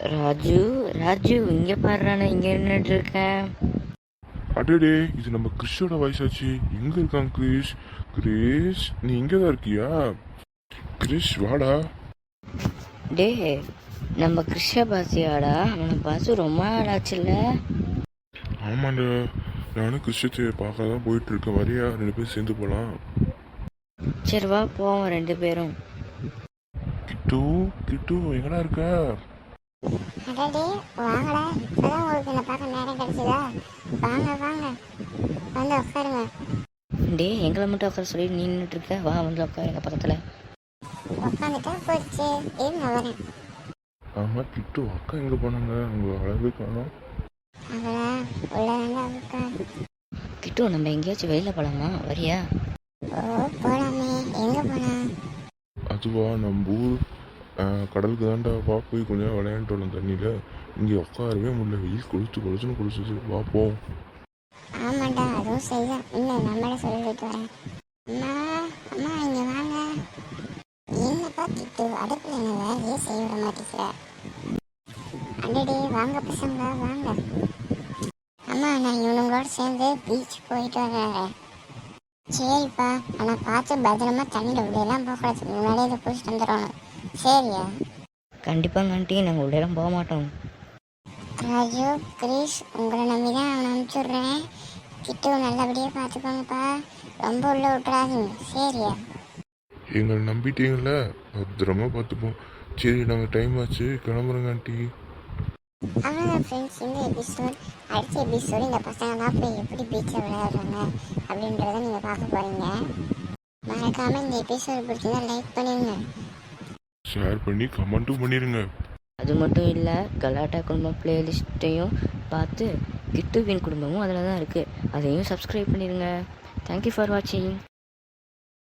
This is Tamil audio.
ராஜு ராஜு இங்கே பாடுறானே, இங்கே நின்றுட்டு இருக்கேன். அடடே, இது நம்ம கிறிஷோட வயசாச்சு. எங்க இருக்கான் கிறிஷ்? கிறிஷ், நீ இங்கே தான் இருக்கியா? கிறிஷ் வாடா. டே, நம்ம கிருஷ்ண பாத்தியாடா? அவனை பார்த்து ரொம்ப நாள் ஆச்சுல்ல. ஆமாண்டா, நானும் கிறிஷத்தை பார்க்க தான் போயிட்டு இருக்கேன். வரியா, 2 பேரும் சேர்ந்து போகலாம். சரி வா போவோம் 2 பேரும். கிட்டு கிட்டு எங்கடா இருக்க? அடடே வாங்கடா, இப்போதான் உங்களுக்கு என்னை பார்க்க நேரம் கிடைச்சதா? வாங்க வாங்க, வந்து உட்காருங்க. டே, எங்களை மட்டும் உட்கார சொல்லி நீ நின்றுட்டு இருக்க. வா வந்து உட்காரு எங்கள் பக்கத்தில். உட்காந்துட்டா போச்சு, இருங்க வரேன். ஆமா கிட்டு, அக்கா எங்க போனாங்க? உங்க அழகு காணோம். அவளா உள்ள வந்து அவளுக்கா? கிட்டு, நம்ம எங்கேயாச்சும் வெளியில் போகலாமா? வரியா? ஓ போலாமே, எங்க போனா? அதுவா, நம்ம ஊர் கடலுக்கு தாண்டா. வா போய் கொஞ்ச நேரம் விளையாண்டு வரலாம் தண்ணியில். இங்கே உட்காரவே முடியல, வெயில் கொளுத்துன்னு குளிச்சுது. வா போவோம். ஆமாண்டா, அதுவும் சரிதான். இன்னும் நம்மள சொல்லிட்டு வரேன். அம்மா அம்மா இங்க வாங்க. என்னப்பா கிட்டு, அடுப்புல என்ன வேலையே செய்ய விட மாட்டேங்கிற? அடடே வாங்க பசங்க வாங்க. அம்மா நான் இவனுங்களோட சேர்ந்து பீச் போயிட்டு வரேன். சரிப்பா, ஆனால் பார்த்து பத்திரமா தண்ணியில் உள்ளெல்லாம் போகக்கூடாது. முன்னாடியே இதை பிடிச்சிட்டு வந்துடணும். சரியா? கண்டிப்பாங்க ஆண்டி, நாங்கள் உள்ளேலாம் போக மாட்டோம். ராஜு, கிரீஷ், உங்களை நம்பி தான் அவனை அனுப்பிச்சுட்றேன். கிட்டு நல்லபடியாக பார்த்துக்கோங்கப்பா, ரொம்ப உள்ள விட்டுறாதீங்க. சரியா? எங்களை நம்பிட்டீங்கள, பத்திரமா பார்த்துப்போம். சரி, நாங்கள் டைம் ஆச்சு, கிளம்புறோங்க ஆண்டி. அவ்வளோதான் ஃப்ரெண்ட்ஸ், இந்த எபிசோட். அடுத்த எபிசோடு இந்த பசங்கள்லாம் போய் எப்படி பீச்சில் விளையாடுறாங்க அப்படின்றத நீங்கள் பார்க்க போகிறீங்க. மறக்காமல் இந்த எபிசோடு பிடிச்சிருந்தா லைக் பண்ணிடுங்க, ஷேர் பண்ணி கமெண்ட்டும் பண்ணிடுங்க. அது மட்டும் இல்லை, கலாட்டா குடும்பம் பிளேலிஸ்ட்டையும் பார்த்து கிட்டுவின் குடும்பமும் அதில் தான் இருக்குது. அதையும் சப்ஸ்கிரைப் பண்ணிடுங்க. தேங்க்யூ ஃபார் வாட்சிங்.